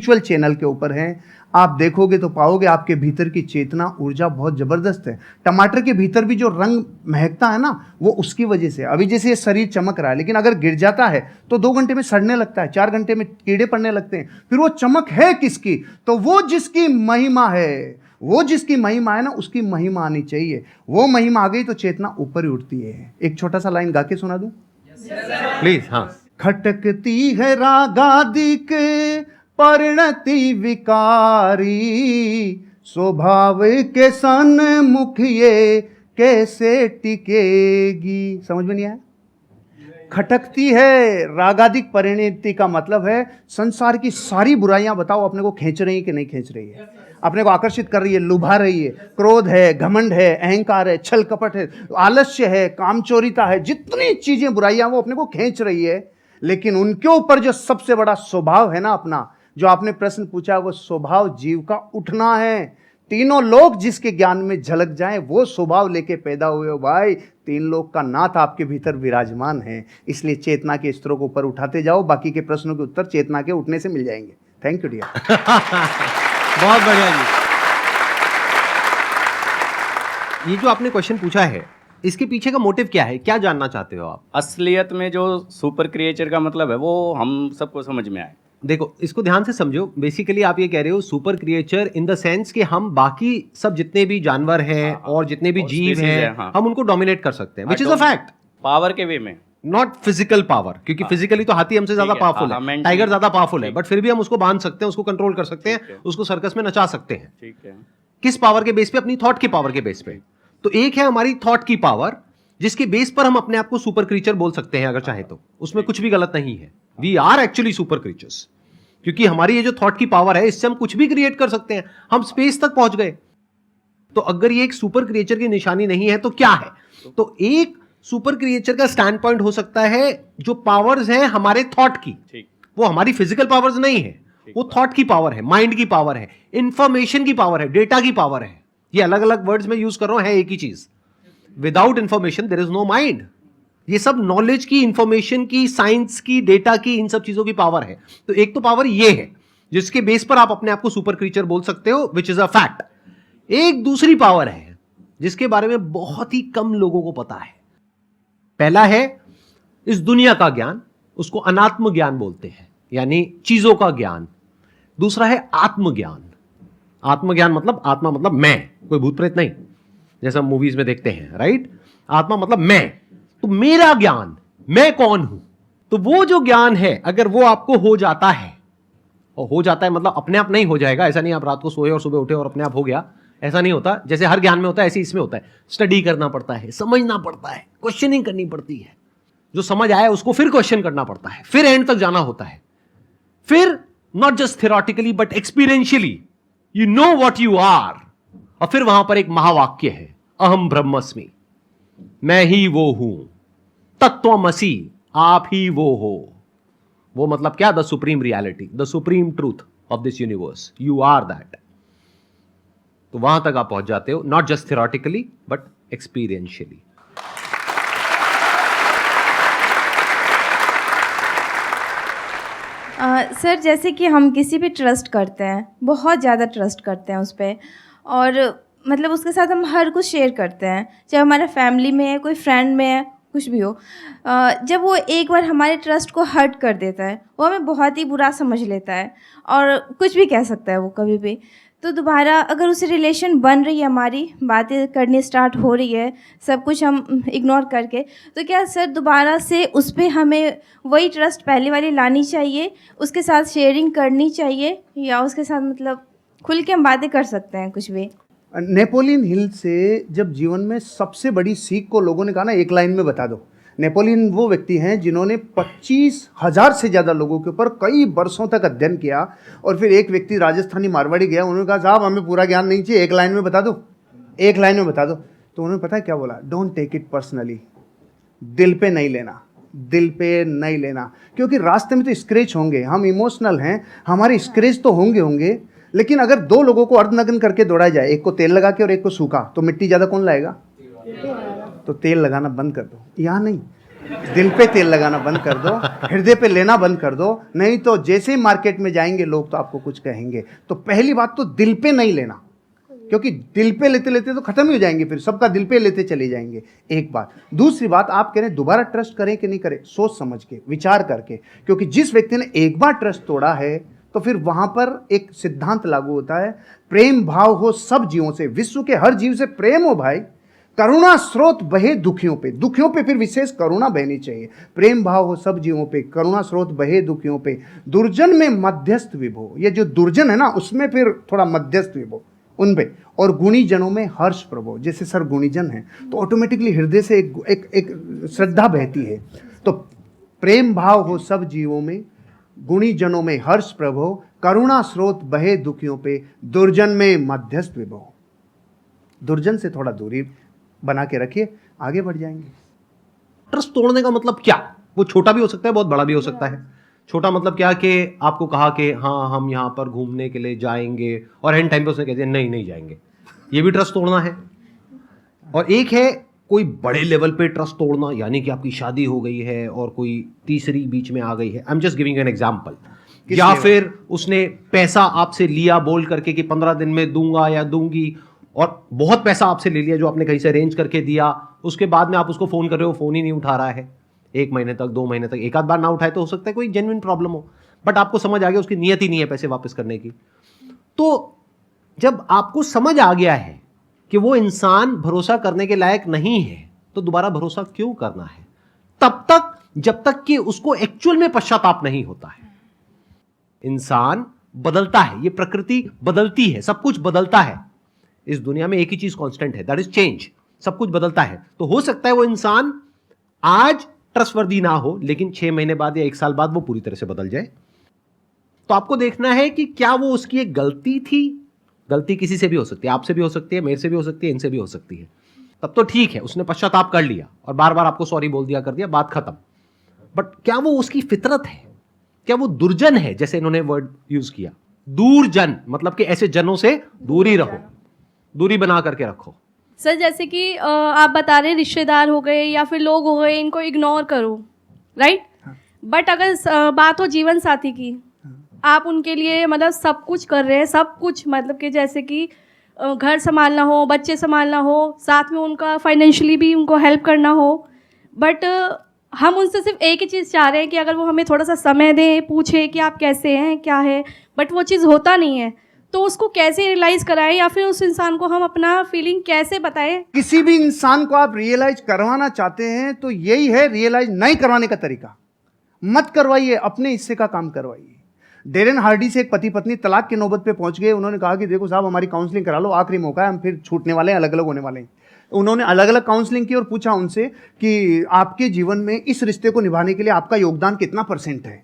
Spiritual channel के ऊपर हैं, आप देखोगे तो पाओगे आपके भीतर की चेतना ऊर्जा बहुत जबरदस्त है। टमाटर के भीतर भी जो रंग महकता है ना, वो उसकी वजह से। अभी जैसे ये शरीर चमक रहा है, लेकिन अगर गिर जाता है तो 2 घंटे में सड़ने लगता है, 4 घंटे में कीड़े पड़ने लगते हैं। फिर वो चमक है किसकी? तो वो जिसकी महिमा है, वो जिसकी महिमा है ना, उसकी महिमा आनी चाहिए। वो महिमा आ गई तो चेतना ऊपर ही उठती है। एक छोटा सा लाइन गा के सुना दूं प्लीज। हाँ। खटकती है रागादिक परिणति विकारी, स्वभाव के सन्मुख ये कैसे टिकेगी। समझ में नहीं आया? खटकती है रागादिक परिणति का मतलब है संसार की सारी बुराइयां बताओ अपने को खींच रही है कि नहीं खींच रही है, अपने को आकर्षित कर रही है, लुभा रही है। क्रोध है, घमंड है, अहंकार है, छल कपट है, आलस्य है, कामचोरिता है, जितनी चीजें बुराइयां वो अपने को खींच रही है। लेकिन उनके ऊपर जो सबसे बड़ा स्वभाव है ना अपना, जो आपने प्रश्न पूछा, वो स्वभाव जीव का उठना है। तीनों लोग जिसके ज्ञान में झलक जाएं, वो स्वभाव लेके पैदा हुए हो भाई। 3 लोग का नाथ आपके भीतर विराजमान है। इसलिए चेतना के स्तरों को ऊपर उठाते जाओ, बाकी के प्रश्नों के उत्तर चेतना के उठने से मिल जाएंगे। Thank you dear. बहुत बढ़िया जी। ये जो आपने क्वेश्चन पूछा है, इसके पीछे का मोटिव क्या है, क्या जानना चाहते हो आप? असलियत में जो सुपर क्रिएचर का मतलब है वो हम सबको समझ में आए। देखो, इसको ध्यान से समझो। बेसिकली आप ये कह रहे हो super creature in the sense कि हम बाकी सब जितने भी जानवर हैं और जितने भी जीव हैं, हम उनको डोमिनेट कर सकते हैं, which is a fact. Power के वे में, नॉट फिजिकल पावर, क्योंकि फिजिकली तो हाथी हमसे ज्यादा पावरफुल है, टाइगर ज्यादा पावरफुल है, बट फिर भी हम उसको बांध सकते हैं, उसको कंट्रोल कर सकते हैं, उसको सर्कस में नचा सकते हैं। ठीक है। किस पावर के बेस पे? अपनी थॉट की पावर के बेस पे। तो एक है हमारी थॉट की पावर, जिसके बेस पर हम अपने आप को सुपर क्रीचर बोल सकते हैं अगर चाहे तो। उसमें कुछ भी गलत नहीं है। We are actually super creatures, क्योंकि हमारी ये जो थॉट की पावर है, इससे हम कुछ भी क्रिएट कर सकते हैं। हम स्पेस तक पहुंच गए। तो अगर ये एक सुपर क्रिएचर की निशानी नहीं है तो क्या है? तो एक सुपर क्रिएचर का स्टैंड पॉइंट हो सकता है जो पावर्स हैं हमारे थॉट की, वो हमारी फिजिकल पावर्स नहीं है, वो थॉट की पावर है, माइंड की पावर है, इंफॉर्मेशन की पावर है, डेटा की पावर है। ये अलग अलग वर्ड्स में यूज कर रहा हूं, है एक ही चीज। Without information there is no mind. ये सब नॉलेज की, इंफॉर्मेशन की, साइंस की, डेटा की, इन सब चीजों की पावर है। तो एक तो पावर ये है जिसके बेस पर आप अपने आप को सुपर क्रीचर बोल सकते हो, विच इज अ फैक्ट। एक दूसरी पावर है जिसके बारे में बहुत ही कम लोगों को पता है। पहला है इस दुनिया का ज्ञान, उसको अनात्म ज्ञान बोलते हैं, यानी चीजों का ज्ञान। दूसरा है आत्मज्ञान। आत्मज्ञान मतलब, आत्मा मतलब मैं, कोई भूत प्रेत नहीं, जैसा मूवीज में देखते हैं, राइट। आत्मा मतलब मैं, तो मेरा ज्ञान, मैं कौन हूं। तो वो जो ज्ञान है, अगर वो आपको हो जाता है, और हो जाता है मतलब अपने आप नहीं हो जाएगा, ऐसा नहीं आप रात को सोए और सुबह उठे और अपने आप हो गया, ऐसा नहीं होता। जैसे हर ज्ञान में होता है, ऐसे इसमें होता है। स्टडी करना पड़ता है, समझना पड़ता है, क्वेश्चनिंग करनी पड़ती है। जो समझ आया उसको फिर क्वेश्चन करना पड़ता है, फिर एंड तक जाना होता है। फिर not just theoretically but experientially you know what you are. और फिर वहां पर एक महावाक्य है, अहम ब्रह्मस्मि, मैं ही वो हूं, तत्वमसि, आप ही वो हो। वो मतलब क्या? The supreme reality, the supreme truth of this universe, you are that. तो वहां तक आप पहुंच जाते हो, not just theoretically but experientially. Sir, जैसे कि हम किसी पे ट्रस्ट करते हैं, बहुत ज़्यादा ट्रस्ट करते हैं उस पर, और मतलब उसके साथ हम हर कुछ शेयर करते हैं, चाहे हमारा फैमिली में है, कोई फ्रेंड में है, कुछ भी हो। जब वो एक बार हमारे ट्रस्ट को हर्ट कर देता है, वो हमें बहुत ही बुरा समझ लेता है और कुछ भी कह सकता है वो कभी भी। तो दोबारा अगर उससे रिलेशन बन रही है, हमारी बातें करनी स्टार्ट हो रही है, सब कुछ हम इग्नोर करके, तो क्या सर दोबारा से उस पर हमें वही ट्रस्ट पहले वाली लानी चाहिए, उसके साथ शेयरिंग करनी चाहिए, या उसके साथ मतलब खुल के हम बातें कर सकते हैं कुछ भी? नेपोलियन हिल से जब जीवन में सबसे बड़ी सीख को लोगों ने कहा ना, एक लाइन में बता दो। नेपोलियन वो व्यक्ति हैं जिन्होंने 25,000 से ज़्यादा लोगों के ऊपर कई वर्षों तक अध्ययन किया, और फिर एक व्यक्ति राजस्थानी मारवाड़ी गया, उन्होंने कहा साहब हमें पूरा ज्ञान नहीं चाहिए, एक लाइन में बता दो, एक लाइन में बता दो। तो उन्होंने पता है क्या बोला? डोंट टेक इट पर्सनली, दिल पे नहीं लेना, दिल पे नहीं लेना, क्योंकि रास्ते में तो स्क्रैच होंगे, हम इमोशनल हैं, हमारे स्क्रैच तो होंगे, लेकिन अगर 2 लोगों को अर्धनग्न करके दौड़ाया जाए, एक को तेल लगा के और एक को सूखा, तो मिट्टी ज़्यादा कौन लाएगा? तो तेल लगाना बंद कर दो। यहाँ नहीं, दिल पे तेल लगाना बंद कर दो, हृदय पे लेना बंद कर दो, नहीं तो जैसे ही मार्केट में जाएंगे लोग तो आपको कुछ कहेंगे। तो पहली बात तो दिल पे नहीं लेना, क्योंकि दिल पे लेते लेते तो खत्म ही हो जाएंगे, फिर सबका दिल पे लेते चले जाएंगे। एक बात। दूसरी बात, आप कह रहे हैं दोबारा ट्रस्ट करें कि नहीं करें, सोच समझ के, विचार करके, क्योंकि जिस व्यक्ति ने एक बार ट्रस्ट तोड़ा है तो फिर वहां पर एक सिद्धांत लागू होता है, प्रेम भाव हो सब जीवों से, विश्व के हर जीव से प्रेम हो भाई, करुणा स्रोत बहे दुखियों पे, दुखियों पे फिर विशेष करुणा बहनी चाहिए, प्रेम भाव हो सब जीवों पे, करुणा स्रोत बहे दुखियों पे, दुर्जन में मध्यस्थ विभो, ये जो दुर्जन है ना उसमें फिर थोड़ा मध्यस्थ विभो उन पे, और गुणी जनों में हर्ष प्रभो, जैसे सर गुणीजन है तो ऑटोमेटिकली हृदय से एक श्रद्धा बहती है। तो प्रेम भाव हो सब जीवों में, गुणी जनों में हर्ष प्रभो, करुणा स्रोत बहे दुखियों पे, दुर्जन में मध्यस्थ विभो। दुर्जन से थोड़ा दूरी बना के रखिए, आगे बढ़ जाएंगे। ट्रस्ट तोड़ने का मतलब क्या? वो छोटा भी हो सकता है, बहुत बड़ा भी हो सकता है। छोटा मतलब क्या कि आपको कहा कि हाँ हम यहाँ पर घूमने के लिए जाएंगे और एंड टाइम पे उसने कह दिया नहीं नहीं जाएंगे, ये भी ट्रस्ट तोड़ना है। और एक है कोई बड़े लेवल पे ट्रस्ट तोड़ना, यानी कि आपकी शादी हो गई है और कोई तीसरी बीच में आ गई है, I am just giving an example, या फिर उसने पैसा आपसे लिया बोल करके कि 15 दिन में दूंगा या दूंगी, और बहुत पैसा आपसे ले लिया जो आपने कहीं से अरेंज करके दिया, उसके बाद में आप उसको फोन कर रहे हो, फोन ही नहीं उठा रहा है 1 महीने तक 2 महीने तक, एक आध बार ना उठाए तो हो सकता है कोई जेन्युइन प्रॉब्लम हो, बट आपको समझ आ गया उसकी नीयत ही नहीं है पैसे वापस करने की। तो जब आपको समझ आ गया है कि वो इंसान भरोसा करने के लायक नहीं है, तो दोबारा भरोसा क्यों करना है? तब तक जब तक कि उसको एक्चुअल में पश्चाताप नहीं होता है। इंसान बदलता है, ये प्रकृति बदलती है, सब कुछ बदलता है। इस दुनिया में एक ही चीज कांस्टेंट है, दैट इज चेंज। सब कुछ बदलता है। तो हो सकता है वो इंसान आज ट्रस्टवर्दी ना हो, लेकिन 6 महीने बाद या 1 साल बाद वो पूरी तरह से बदल जाए। तो आपको देखना है कि क्या वो उसकी एक गलती थी। गलती किसी से भी हो सकती है, आपसे भी हो सकती है, मेरे से भी हो सकती है, इनसे भी हो सकती है। तब तो ठीक है, उसने पश्चाताप कर लिया और बार बार आपको सॉरी बोल दिया, कर दिया, बात खत्म। बट क्या वो उसकी फितरत है? क्या वो दुर्जन है? जैसे इन्होंने वर्ड यूज किया दूरजन, मतलब कि ऐसे जनों से दूरी रहो, दूरी बना करके रखो। सर जैसे कि आप बता रहे हैं रिश्तेदार हो गए या फिर लोग हो गए, इनको इग्नोर करो, राइट? बट अगर बात हो जीवन साथी की, आप उनके लिए मतलब सब कुछ कर रहे हैं, सब कुछ मतलब कि जैसे कि घर संभालना हो, बच्चे संभालना हो, साथ में उनका फाइनेंशियली भी उनको हेल्प करना हो, बट हम उनसे सिर्फ एक ही चीज़ चाह रहे हैं कि अगर वो हमें थोड़ा सा समय दें, पूछे कि आप कैसे हैं, क्या है, बट वो चीज़ होता नहीं है। तो उसको कैसे रियलाइज़ कराएं या फिर उस इंसान को हम अपना फीलिंग कैसे बताएं? किसी भी इंसान को आप रियलाइज करवाना चाहते हैं तो यही है रियलाइज नहीं करवाने का तरीका। मत करवाइए, अपने हिस्से का काम करवाइए। डेरेन हार्डी से एक पति पत्नी तलाक की नौबत पे पहुंच गए। उन्होंने कहा कि देखो साहब, हमारी काउंसलिंग करा लो, आखिरी मौका है, हम फिर छूटने वाले हैं, अलग अलग होने वाले हैं। उन्होंने अलग अलग काउंसलिंग की और पूछा उनसे कि आपके जीवन में इस रिश्ते को निभाने के लिए आपका योगदान कितना % है।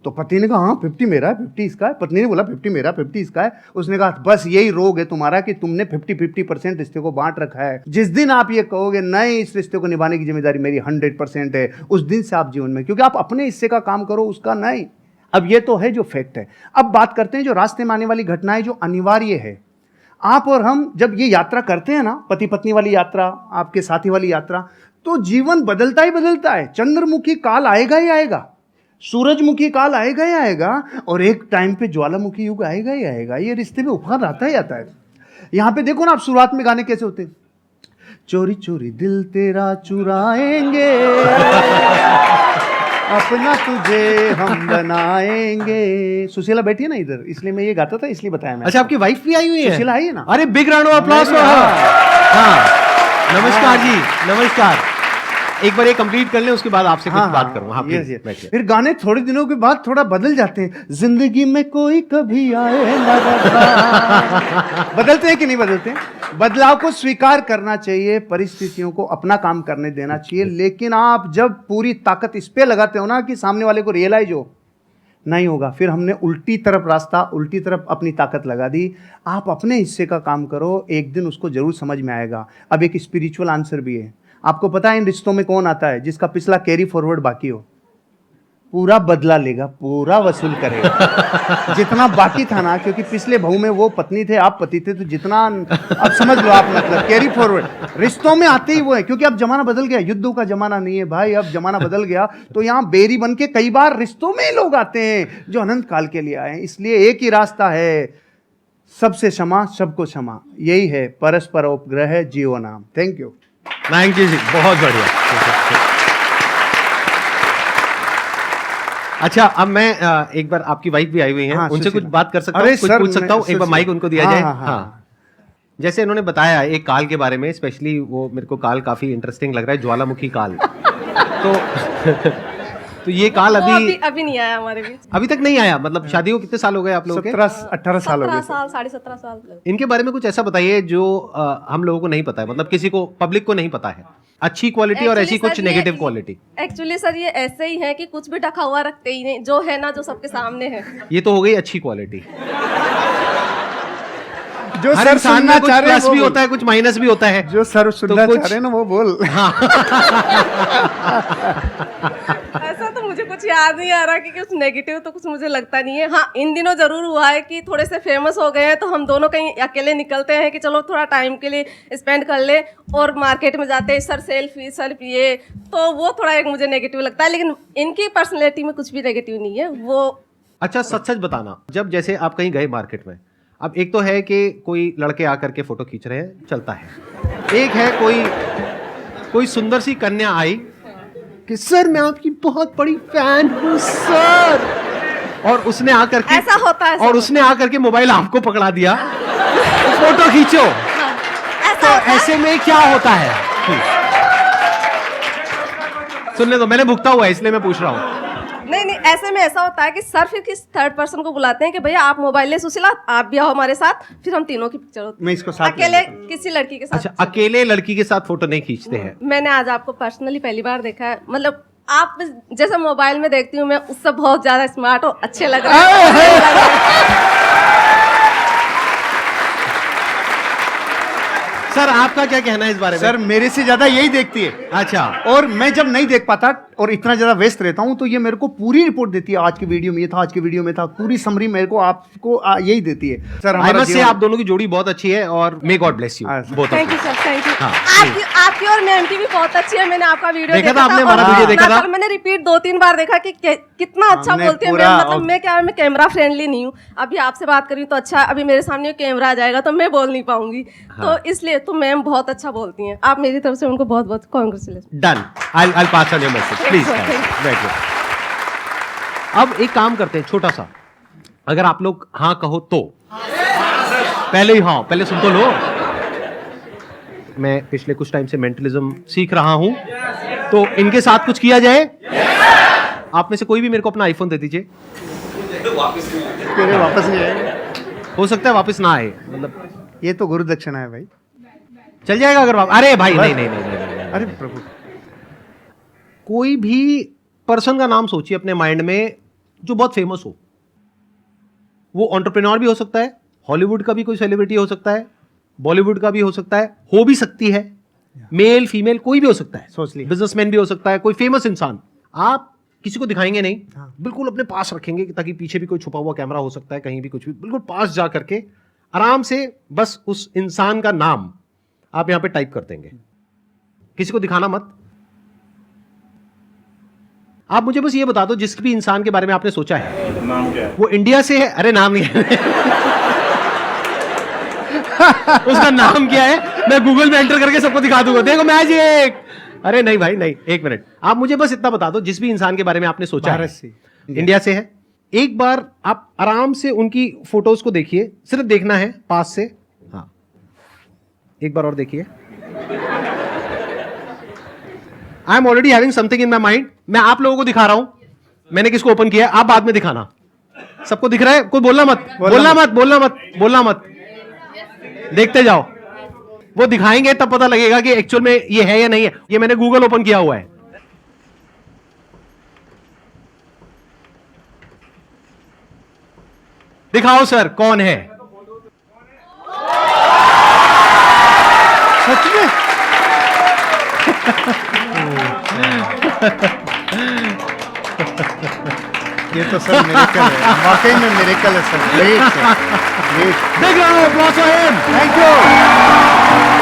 तो पति ने कहा हाँ 50 मेरा है, 50 इसका है। पत्नी ने बोला 50 मेरा, 50 इसका है। उसने कहा बस यही रोग है तुम्हारा कि तुमने 50-50% रिश्ते को बांट रखा है। जिस दिन आप ये कहोगे नहीं, इस रिश्ते को निभाने की जिम्मेदारी मेरी 100% है, उस दिन से आप जीवन में, क्योंकि आप अपने हिस्से का काम करो, उसका नहीं। अब ये तो है जो फैक्ट है। अब बात करते हैं जो रास्ते में आने वाली घटनाएं जो अनिवार्य है। आप और हम जब ये यात्रा करते हैं ना, पति पत्नी वाली यात्रा, आपके साथी वाली यात्रा, तो जीवन बदलता ही बदलता है। चंद्रमुखी काल आएगा ही आएगा, सूरजमुखी काल आएगा ही आएगा, और एक टाइम पे ज्वालामुखी युग आएगा ही आएगा। ये रिश्ते में उफान आता ही आता है। यहां पे देखो ना आप, शुरुआत में गाने कैसे होते हैं, चोरी चोरी दिल तेरा चुराएंगे अपना तुझे हम बनाएंगे। सुशीला बैठी है ना इधर, इसलिए मैं ये गाता था, इसलिए बताया मैं। अच्छा, आपकी वाइफ भी आई हुई है? सुशीला आई है ना। अरे बिग राउंड ऑफ अप्लॉज। हाँ, नमस्कार जी, नमस्कार। एक बार ये कंप्लीट कर लें, उसके बाद आपसे कुछ बात करूंगा। हाँ, yes, प्लीज yes. बैठिए। फिर गाने थोड़े दिनों के बाद थोड़ा बदल जाते हैं। जिंदगी में कोई कभी आए ना रब्बा। बदलते हैं कि नहीं बदलते हैं? बदलाव को स्वीकार करना चाहिए, परिस्थितियों को अपना काम करने देना चाहिए। लेकिन आप जब पूरी ताकत इस पे लगाते हो ना कि सामने वाले को रियलाइज हो, नहीं होगा। फिर हमने उल्टी तरफ रास्ता, उल्टी तरफ अपनी ताकत लगा दी। आप अपने हिस्से का काम करो, एक दिन उसको जरूर समझ में आएगा। अब एक स्पिरिचुअल आंसर भी है। आपको पता है इन रिश्तों में कौन आता है जिसका पिछला कैरी फॉरवर्ड बाकी हो? पूरा बदला लेगा, पूरा वसूल करेगा जितना बाकी था ना, क्योंकि पिछले बहू में वो पत्नी थे, आप पति थे, तो जितना अब समझ लो आप, मतलब कैरी फॉरवर्ड रिश्तों में आते ही वो है, क्योंकि अब जमाना बदल गया, युद्धों का जमाना नहीं है भाई, अब जमाना बदल गया। तो यहाँ बेरी बन के कई बार रिश्तों में लोग आते हैं जो अनंत काल के लिए आए हैं। इसलिए एक ही रास्ता है, सबसे क्षमा सबको क्षमा, यही है परस्पर उपग्रह जीव नाम। थैंक यू जी, बहुत बढ़िया। अच्छा, अब मैं एक बार, आपकी वाइफ भी आई हुई हैं, हाँ, उनसे कुछ सुशीला। बात कर सकता हूँ, अरे कुछ सर, पूछ सकता हूँ? एक बार माइक उनको दिया जाए। हाँ, हाँ, हाँ, जैसे इन्होंने बताया एक काल के बारे में, स्पेशली वो मेरे को काल काफी इंटरेस्टिंग लग रहा है, ज्वालामुखी काल। तो ये काल वो अभी अभी नहीं आया हमारे बीच। अभी तक नहीं आया, मतलब शादी को कितने साल हो गए आप लोगों के? 17-18 साल हो 17 गए। साल 17.5 साल। इनके बारे में कुछ ऐसा बताइए जो हम लोगों को नहीं पता है, मतलब किसी को, पब्लिक को नहीं पता है, अच्छी क्वालिटी और ऐसी कुछ नेगेटिव क्वालिटी। एक्चुअली सर ये ऐसे ही है कि कुछ भी ढका हुआ रखते ही नहीं, जो है ना, जो सबके सामने है। ये तो हो गई अच्छी क्वालिटी। जो हर सर इंसान सुनना में कुछ चाह रहे हैं प्लस वो भी बोल। होता है, कुछ माइनस भी होता है। जो सर सुनना कुछ- चाह रहे हैं ना वो बोल। ऐसा तो मुझे कुछ याद नहीं आ रहा कि कुछ नेगेटिव तो कुछ मुझे लगता नहीं है। हाँ, इन दिनों जरूर हुआ है कि थोड़े से फेमस हो गए हैं तो हम दोनों कहीं अकेले निकलते हैं कि चलो थोड़ा टाइम के लिए स्पेंड कर ले, और मार्केट में जाते हैं सर सेल्फी सर पिए, तो वो थोड़ा एक मुझे नेगेटिव लगता है। लेकिन इनकी पर्सनैलिटी में कुछ भी नेगेटिव नहीं है। वो अच्छा, सच सच बताना, जब जैसे आप कहीं गए मार्केट में, अब एक तो है कि कोई लड़के आकर के फोटो खींच रहे हैं, चलता है। एक है कोई सुंदर सी कन्या आई कि सर मैं आपकी बहुत बड़ी फैन हूँ सर, और उसने आकर के ऐसा होता है, और उसने आकर के मोबाइल आपको पकड़ा दिया, फोटो खींचो। ऐसा तो ऐसे में क्या होता है? सुनने दो, मैंने भुगता हुआ है इसलिए मैं पूछ रहा हूँ। नहीं, ऐसे में ऐसा होता है कि सर फिर किस थर्ड पर्सन को बुलाते हैं कि भैया आप मोबाइल ले, सुशीला आप भी आओ हमारे साथ, फिर हम तीनों की पिक्चर होती है। मैं इसको साथ ले अकेले लेता हूँ। किसी लड़की के साथ। अच्छा, अकेले लड़की के साथ फोटो नहीं खींचते हैं? मैंने आज आपको पर्सनली पहली बार देखा है, मतलब आप जैसे मोबाइल में देखती हूँ मैं, उससे बहुत ज्यादा स्मार्ट और अच्छे लग रहे हैं। सर आपका क्या कहना है इस बारे में? सर मेरे से ज्यादा यही देखती है। अच्छा, और मैं जब नहीं देख पाता और इतना ज्यादा व्यस्त रहता हूं तो ये मेरे को पूरी रिपोर्ट देती है, आज की वीडियो में ये था, आज की वीडियो में था, पूरी समरी मेरे को आपको यही देती है। सर आई हमारा मस्ट से जीवन- आप दोनों की जोड़ी बहुत अच्छी है, और मे गॉड ब्लेस यू हाँ, sir. Both of thank you sir, thank you. हाँ, आपकी और मैम की भी बहुत अच्छी है। मैंने आपका वीडियो देखा था आपने, और हमारा वीडियो देखा था? सर, मैंने रिपीट 2-3 बार देखा कि कितना अच्छा हमने बोलती है पूरा- मैम। मतलब मैं कैमरा फ्रेंडली नहीं हूँ। अभी आपसे बात करी तो अच्छा, अभी मेरे सामने कैमरा आ जाएगा तो मैं बोल नहीं पाऊंगी, तो इसलिए तो मैम बहुत अच्छा बोलती हैं। आप मेरी तरफ से उनको बहुत बहुत congratulation. Done. I pass on your message please. Thank you, thank बैठिए। अब एक काम करते हैं छोटा सा, अगर आप लोग हाँ कहो तो पहले ही हाँ, पहले सुन तो लो। मैं पिछले कुछ टाइम से मेंटलिज्म सीख रहा हूं, तो इनके साथ कुछ किया जाए। आप में से कोई भी मेरे को अपना आईफोन दे दीजिए। मेरे वापस नहीं आएगा। हो सकता है वापस ना आए, मतलब ये तो गुरु दक्षिणा है भाई। चल जाएगा अगर वापस। अरे भाई नहीं नहीं नहीं, नहीं, नहीं, नहीं, अरे नहीं। प्रभु, कोई भी पर्सन का नाम सोचिए अपने माइंड में जो बहुत फेमस हो। वो एंटरप्रेन्योर भी हो सकता है, हॉलीवुड का भी कोई सेलिब्रिटी हो सकता है, बॉलीवुड का भी हो सकता है, हो भी सकती है, मेल फीमेल कोई भी हो सकता है, सोच लिया। बिजनेसमैन भी हो सकता है, कोई फेमस इंसान। आप किसी को दिखाएंगे नहीं, हाँ। बिल्कुल अपने पास रखेंगे ताकि पीछे भी कोई छुपा हुआ कैमरा हो सकता है, कहीं भी कुछ भी, बिल्कुल पास जा करके आराम से बस उस इंसान का नाम आप यहां पे टाइप कर देंगे। किसी को दिखाना मत। आप मुझे बस ये बता दो, जिस भी इंसान के बारे में आपने सोचा है, नाम क्या है? वो इंडिया से है? अरे नाम नहीं है। उसका नाम क्या है मैं गूगल में एंटर करके सबको दिखा दूंगा, देखो मैजिक। अरे नहीं भाई नहीं, एक मिनट, आप मुझे बस इतना बता दो, जिस भी इंसान के बारे में आपने सोचा है, भारत से, इंडिया से है, एक बार आप आराम से उनकी फोटोज को देखिए, सिर्फ देखना है पास से। हाँ, एक बार और देखिए। I am already having something in my mind. मैं आप लोगों को दिखा रहा हूं मैंने किसको ओपन किया है, आप बाद में दिखाना। सबको दिख रहा है? कोई बोलना मत, बोलना मत, देखते जाओ। वो दिखाएंगे तब पता लगेगा कि एक्चुअल में ये है या नहीं है। ये मैंने गूगल ओपन किया हुआ है। दिखाओ सर कौन है। सच में? ये तो सर मिरेकल है, वाकई में मिरेकल है sir, great sir, great. Big round of applause for him. Thank you.